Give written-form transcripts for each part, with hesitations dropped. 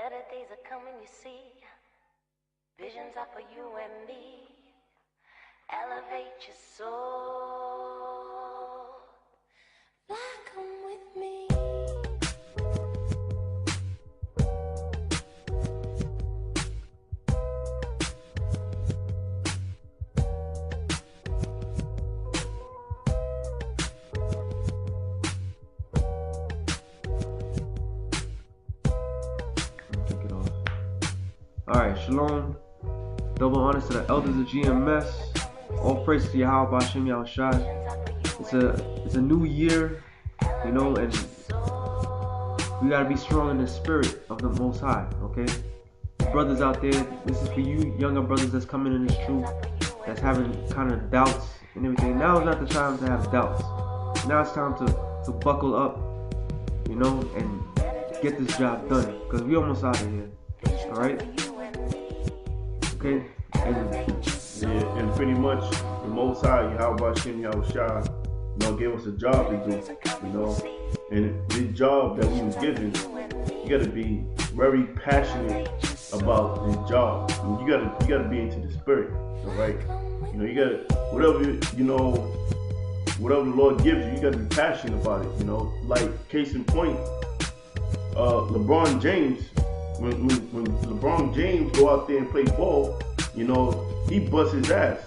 Better days are coming, you see. Visions are for you and me. Elevate your soul. Fly, come with me. Alright, shalom. Double honors to the elders of GMS. All praise to Yahweh Hashem Yahushai. It's a new year, you know, and we gotta be strong in the spirit of the Most High, okay? Brothers out there, this is for you younger brothers that's coming in this truth, that's having kind of doubts and everything. Now is not the time to have doubts. Now it's time to buckle up, you know, and get this job done, because we almost out of here. Alright? Okay? And pretty much the Most High, Yahweh Hashem Yahushai, you know, gave us a job to do, you know. And this job that we was given, you gotta be very passionate about this job. And you gotta be into the spirit, alright? You know, you gotta whatever the Lord gives you, you gotta be passionate about it, you know. Like case in point, LeBron James. When LeBron James go out there and play ball, you know, he busts his ass.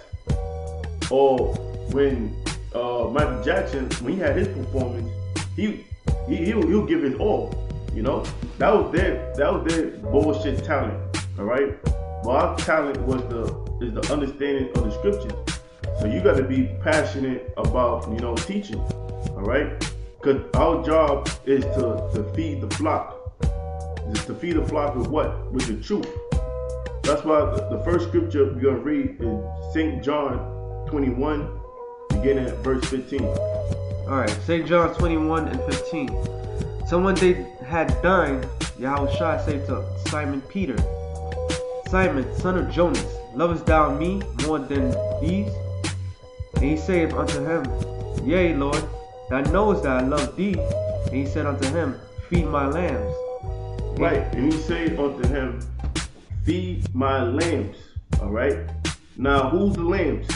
Or when Michael Jackson, when he had his performance, he'll give his all. You know, that was their bullshit talent. All right, but our talent is the understanding of the scriptures. So you got to be passionate about, you know, teaching. All right, because our job is to feed the flock. Is to feed the flock with what? With the truth. That's why the first scripture we're going to read is St. John 21, beginning at verse 15. Alright, St. John 21 and 15. So when they had dined, Yahushua said to Simon Peter, Simon, son of Jonas, lovest thou me more than these? And he saith unto him, Yea, Lord, thou knowest that I love thee. And he said unto him, Feed my lambs. Right, and he said unto him, Feed my lambs. Alright. Now who's the lambs?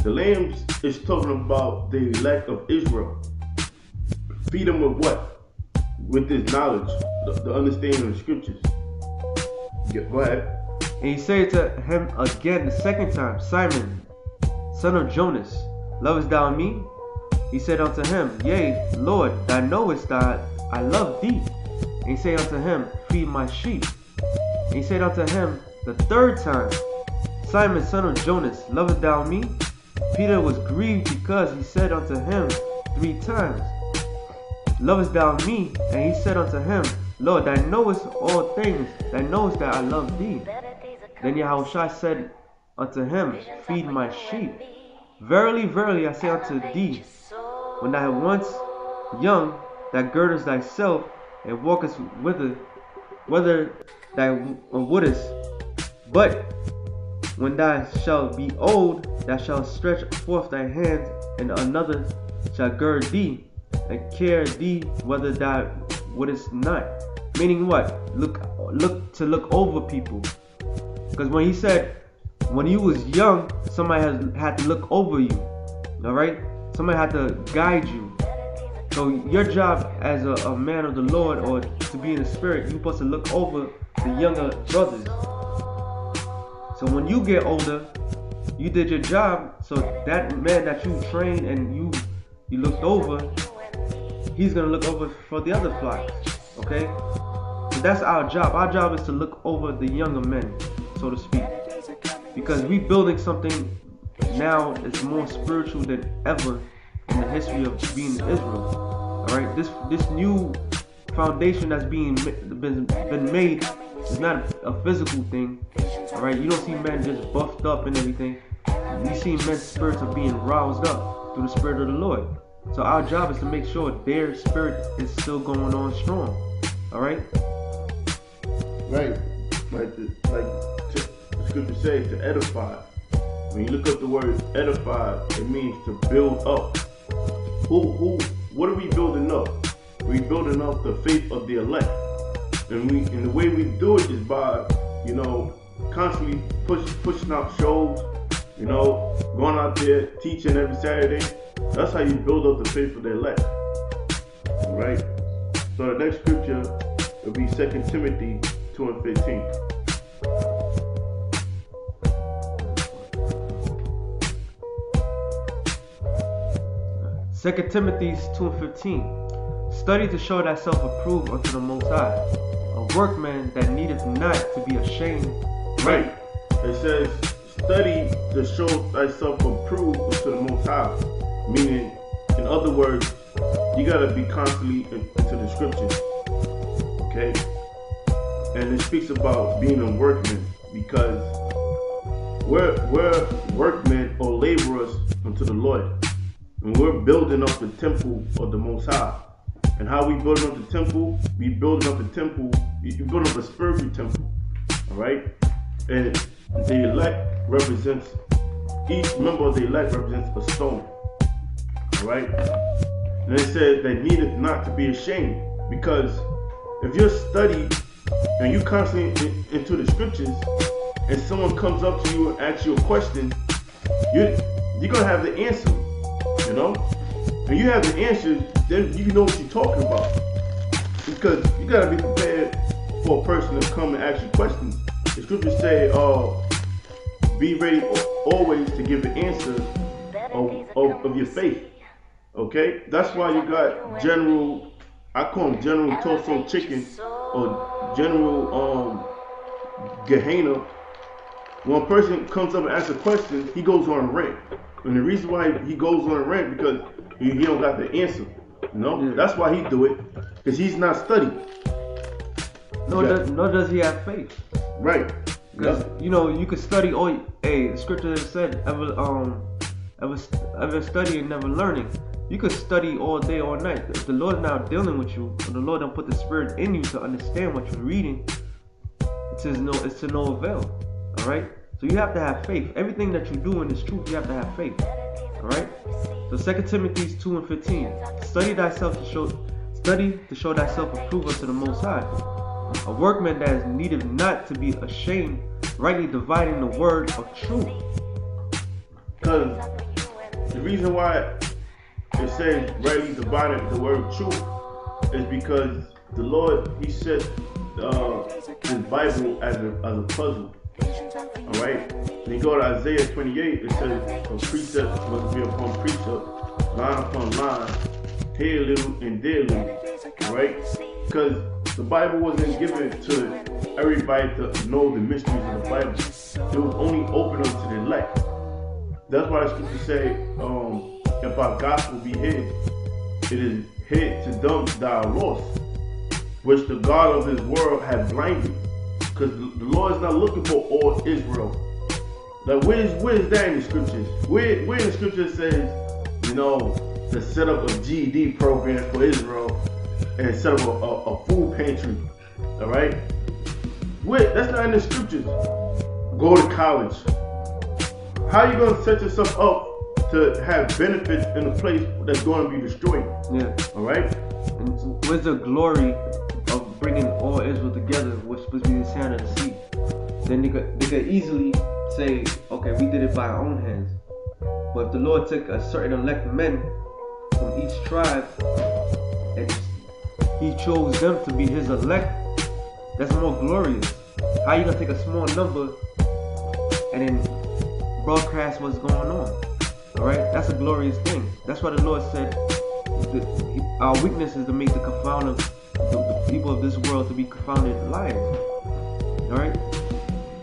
The lambs is talking about the elect of Israel. Feed them with what? With this knowledge, the understanding of the scriptures. Yeah, go ahead. And he said to him again the second time, Simon, son of Jonas, lovest thou me? He said unto him, Yea, Lord, thou knowest that I love thee. And he said unto him, Feed my sheep. And he said unto him the third time, Simon, son of Jonas, lovest thou me? Peter was grieved because he said unto him 3 times, Lovest thou me? And he said unto him, Lord, thou knowest all things, thou knowest that I love thee. Then Yahushua said unto him, Feed my sheep. Verily, verily, I say unto thee, when thou once young, thou girdest thyself, and walkest whither thou wouldest. But when thou shalt be old, thou shalt stretch forth thy hands, and another shall gird thee, and carry thee whither thou wouldest not. Meaning what? Look over people. Because when he said, when you was young, somebody had to look over you. Alright? Somebody had to guide you. So your job as a man of the Lord, or to be in the spirit, you're supposed to look over the younger brothers. So when you get older, you did your job, so that man that you trained and you looked over, he's going to look over for the other flocks. Okay? So that's our job. Our job is to look over the younger men, so to speak. Because we building something now that's more spiritual than ever in the history of being in Israel. Alright, this new foundation that's been made is not a physical thing. Alright, you don't see men just buffed up and everything. You see men's spirits are being roused up through the Spirit of the Lord. So our job is to make sure their spirit is still going on strong. Alright? Right. Like the scripture says, to edify. When you look up the word edify, it means to build up. What are we building up? We're building up the faith of the elect. And the way we do it is by, you know, constantly pushing out shows, you know, going out there teaching every Saturday. That's how you build up the faith of the elect. All right. So the next scripture will be 2 Timothy 2:15. 2 Timothy 2:15. Study to show thyself approved unto the Most High, a workman that needeth not to be ashamed. Right. It says, study to show thyself approved unto the Most High. Meaning, in other words, you gotta be constantly into the scriptures. Okay? And it speaks about being a workman, because we're workmen or laborers unto the Lord. And we're building up the temple of the Most High. And how we building up the temple? We building up the temple, we building up a spiritual temple. Alright? And the elect represents, each member of the elect represents a stone. Alright? And it says that needeth not to be ashamed. Because if you're studied and you constantly into the scriptures, and someone comes up to you and asks you a question, you're gonna have the answer. You know? And you have the answers, then you know what you're talking about. Because you gotta be prepared for a person to come and ask you questions. The scriptures say, be ready always to give the answer of your faith. Okay? That's why you got General, I call him General Toast Chicken, or General Gehenna. When a person comes up and asks a question, he goes on a rant. And the reason why he goes on a rant because he don't got the answer. You know? Yeah. That's why he do it. Because he's not studied. Nor does he have faith. Right. Because you know, you can study all the scripture said ever studying, never learning. You could study all day, all night. If the Lord's now dealing with you, or the Lord don't put the spirit in you to understand what you're reading, it's to no avail. Alright? So you have to have faith. Everything that you do in this truth, you have to have faith. Alright? So 2 Timothy 2:15. Study to show thyself approved unto the Most High, a workman that is needed not to be ashamed, rightly dividing the word of truth. Because the reason why it says rightly dividing the word of truth is because the Lord, he set his Bible as a puzzle. Alright? When you go to Isaiah 28, it says a precept must be upon precept, line upon line, here a little and there a little. Alright? Because the Bible wasn't given to everybody to know the mysteries of the Bible. It was only open up to the elect. That's why the scriptures say, if our gospel be hid, it is hid to them that are lost, which the God of this world had blinded. Because the Lord is not looking for all Israel. Like, where is that in the scriptures? Where in the scriptures says, you know, to set up a GED program for Israel and set up a food pantry? Alright? That's not in the scriptures. Go to college. How are you going to set yourself up to have benefits in a place that's going to be destroyed? Yeah. Alright? And where's the glory of bringing all Israel together, which is supposed to be the sound of the sea? Then they could easily say, okay, we did it by our own hands. But if the Lord took a certain elect men from each tribe and he chose them to be his elect, that's more glorious. How you gonna take a small number and then broadcast what's going on? Alright? That's a glorious thing. That's why the Lord said our weakness is to make the people of this world to be confounded liars. Alright?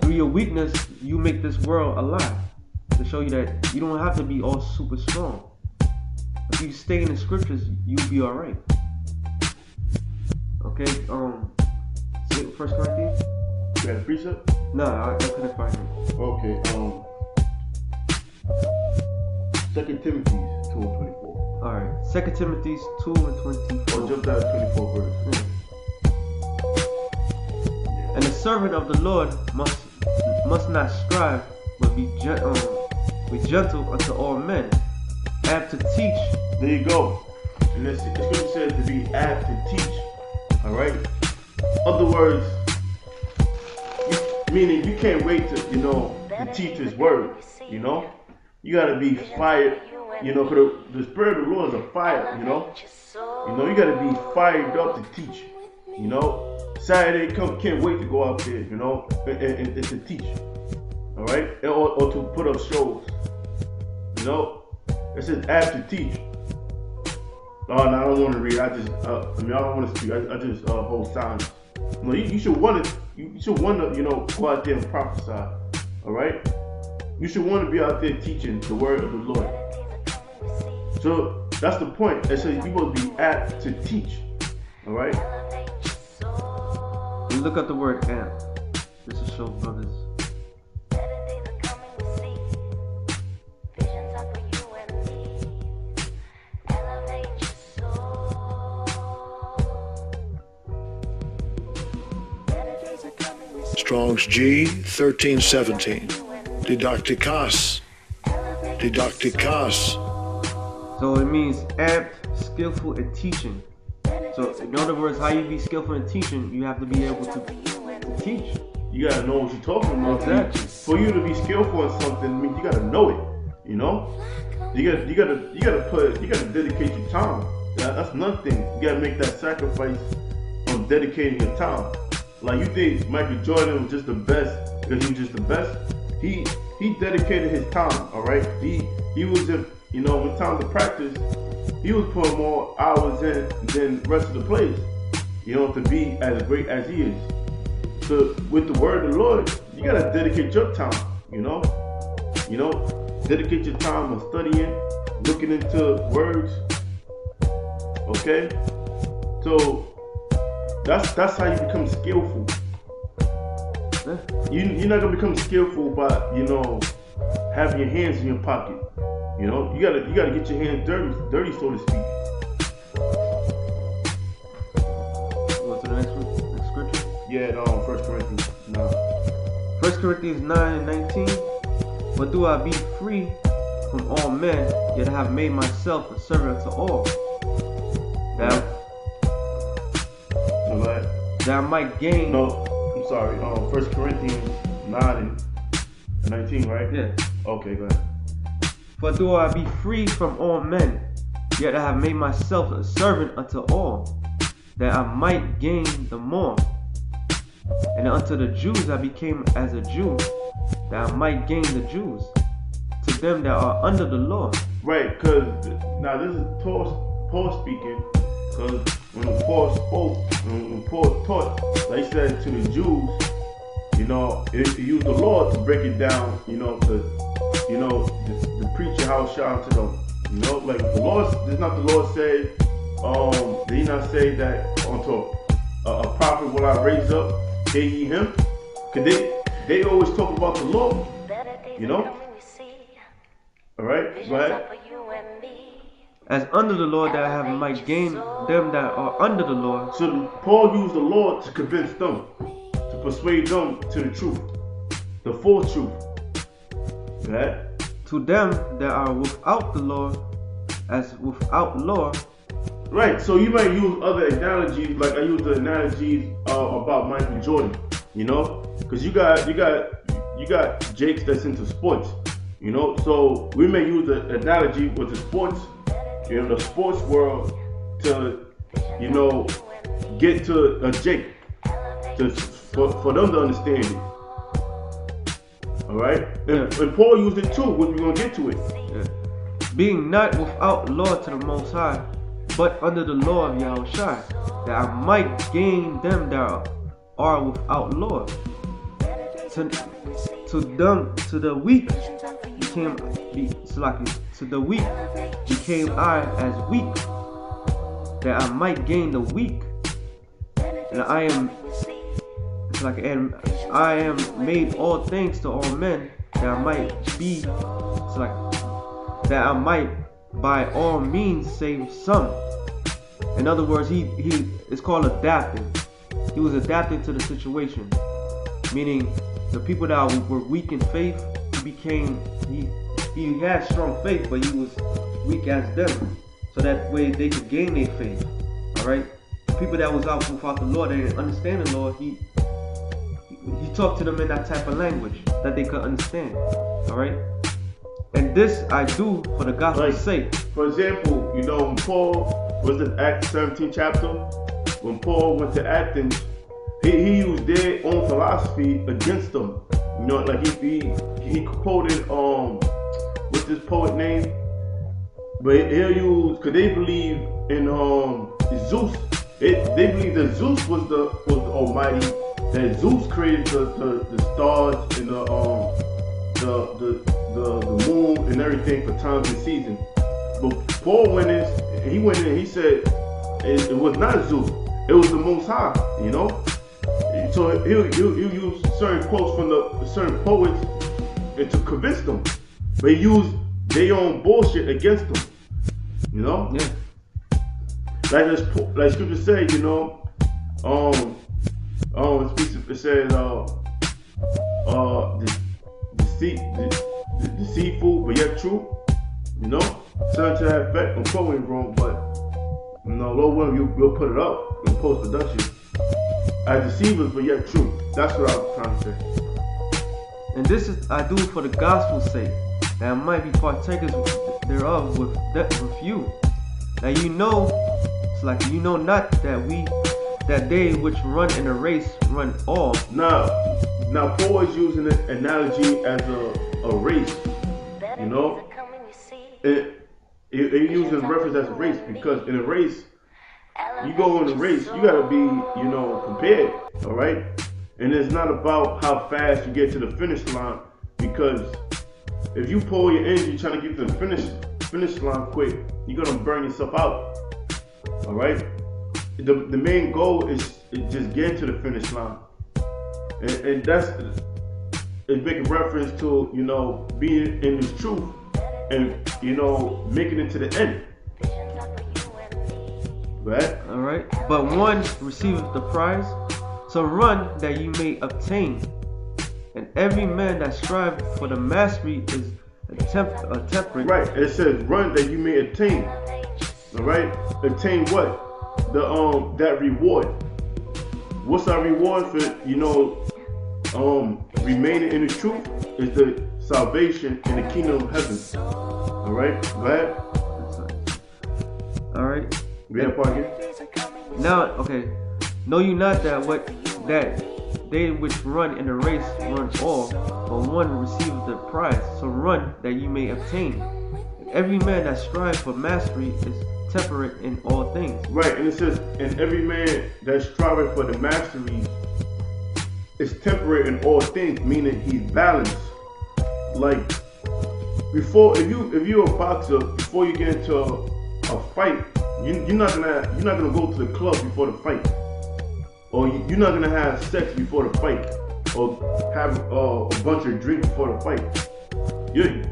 Through your weakness, you make this world a lie. To show you that you don't have to be all super strong. If you stay in the scriptures, you'll be alright. Okay, 1 Corinthians? You got a precept? No, I couldn't find it. Okay, 2 Timothy 2:24. Alright, 2 Timothy 2:24. Or jump down to 24 verse. Yeah. And the servant of the Lord must not strive, but be gentle unto all men, apt to teach. There you go. And the scripture says to be apt to teach. Alright? other words, meaning you can't wait to, to teach His word. You gotta be fired. Cause the Spirit of the Lord is a fire. You gotta be fired up to teach. Saturday can't wait to go out there. And to teach. All right, or to put up shows. It says add to teach. Oh, no, I don't want to read. I don't want to speak. I just hold silence. You should want to. You should want to, go out there and prophesy. All right. You should want to be out there teaching the word of the Lord. So that's the point. It says you will be apt to teach. All right. You look at the word amp. This is show brothers. Strong's G 1317. Didacticas. So it means apt, skillful in teaching. So in other words, how you be skillful in teaching, you have to be able to teach. You gotta know what you're talking about. Exactly. For you to be skillful in something, I mean, you gotta know it. You gotta dedicate your time. That's nothing. You gotta make that sacrifice on dedicating your time. Like, you think Michael Jordan was just the best because he was just the best? He dedicated his time, all right? He was just, when time to practice, he was putting more hours in than the rest of the players, to be as great as he is. So with the word of the Lord, you gotta dedicate your time, dedicate your time on studying, looking into words, okay? So that's how you become skillful. You're not gonna become skillful by having your hands in your pocket. You gotta get your hands dirty, so to speak. Go to the next scripture. Yeah, 1 Corinthians 9. 1 Corinthians 9:19. But do I be free from all men, yet I have made myself a servant to all, that I might gain. No, I'm sorry. 1 Corinthians 9:19, right? Yeah. Okay, go ahead. For though I be free from all men, yet I have made myself a servant unto all, that I might gain the more. And unto the Jews I became as a Jew, that I might gain the Jews. To them that are under the law. Right, because now this is Paul speaking. Because when Paul spoke, when Paul taught, like he said to the Jews, he used the law to break it down, to preach your house shine to them. Like the Lord, does not the Lord say, did he not say that unto a prophet will I raise up, hear ye him? Because they always talk about the law, All right, go ahead. As under the law, that I have might gain them that are under the law. So Paul used the law to convince them, to persuade them to the truth, the full truth. Go ahead. To them that are without the law, as without law. Right, so you might use other analogies, like I use the analogies about Michael Jordan, because you got Jakes that's into sports, so we may use the analogy with the sports, the sports world to, get to a Jake, for them to understand it. All right, and Paul used it too. We're gonna get to it. Yeah. Being not without law to the Most High, but under the law of Yahushua, that I might gain them that are without law. To the weak became I as weak, that I might gain the weak. And I am made all things to all men, that I might be, that I might by all means save some. In other words, he is called adapting. He was adapting to the situation, meaning the people that were weak in faith, he had strong faith, but he was weak as them, so that way they could gain their faith. All right. people that was out without the Lord, they didn't understand the Lord, he talked to them in that type of language that they could understand. Alright? And this I do for the gospel's sake. For example, when Paul was in Acts 17 chapter, when Paul went to Athens, he used their own philosophy against them. Like he quoted what's this poet name? But he'll use, because they believe in Zeus. They believe that Zeus was the Almighty, that Zeus created the stars and the moon and everything for times and seasons. But Paul went in, he said it was not Zeus, it was the Most High, So he'll use certain quotes from certain poets and to convince them, but he used their own bullshit against them, Yeah. Like scripture say, it says deceitful but yet true, something to that effect. I'm quoting wrong, but Lord willing, we'll put it up in post production. As deceivers but yet true. That's what I was trying to say. And this is I do for the gospel's sake, that I might be partakers thereof with you. Now it's like not that they which run in a race run all. Now Paul is using an analogy as a race. It uses reference as a race because in a race, you go in a race, you gotta be, prepared, all right? And it's not about how fast you get to the finish line, because if you pull your engine trying to get to the finish line quick, you're gonna burn yourself out, all right? The main goal is just getting to the finish line, and that's making reference to being in this truth and making it to the end. Right? Alright. But one receiveth the prize, so run that you may obtain. And every man that striveth for the mastery is a temperate. Right. It says run that you may attain. Alright? Attain what? That reward. What's our reward for remaining in the truth? Is the salvation in the kingdom of heaven. Alright? Go ahead. Alright. Read that part here. Now, okay. Know you not that they which run in the race run all, but one receiveth the prize. So run that you may obtain. And every man that strives for mastery is temperate in all things. Right, and it says, and every man that striveth for the mastery is temperate in all things, meaning he's balanced. Like before, if you're a boxer, before you get into a fight, you're not gonna go to the club before the fight, or you're not gonna have sex before the fight, or have a bunch of drinks before the fight. You're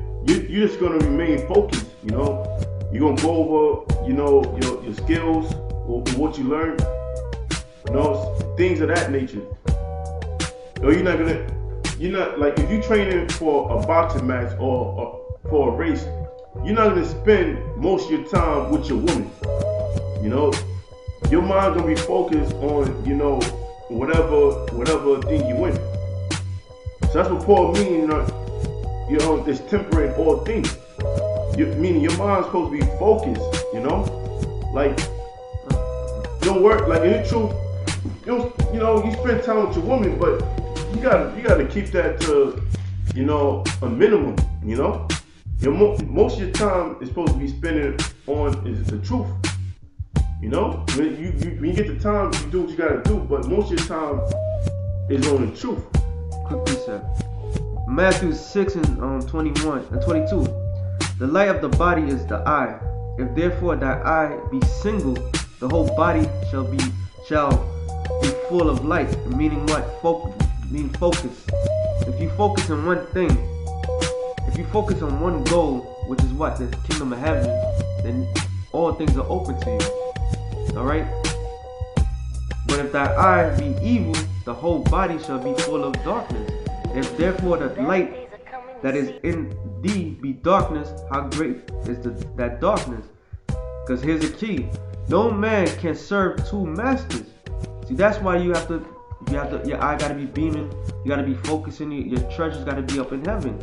just gonna remain focused. You're gonna go over your skills or what you learned, things of that nature. Or you're not like if you're training for a boxing match or for a race, you're not gonna spend most of your time with your woman. Your mind gonna be focused on whatever thing you win. So that's what Paul means. It's temperate in all things. Meaning your mind's supposed to be focused. Like don't work like in the truth. You spend time with your woman, but you gotta keep that to a minimum. Most of your time is supposed to be spending on is the truth. When you get the time, you do what you gotta do, but most of your time is on the truth. Quick precept. Matthew 6 and 21 and 22. The light of the body is the eye. If therefore thy eye be single, the whole body shall be full of light. Meaning what? Meaning focus. If you focus on one thing, if you focus on one goal, which is what? The kingdom of heaven, then all things are open to you. Alright? But if thy eye be evil, the whole body shall be full of darkness. If therefore the light that is in thee be darkness, how great is that darkness? Because here's the key. No man can serve two masters. See, that's why you have to, your eye gotta be beaming, you gotta be focusing, your treasures gotta be up in heaven.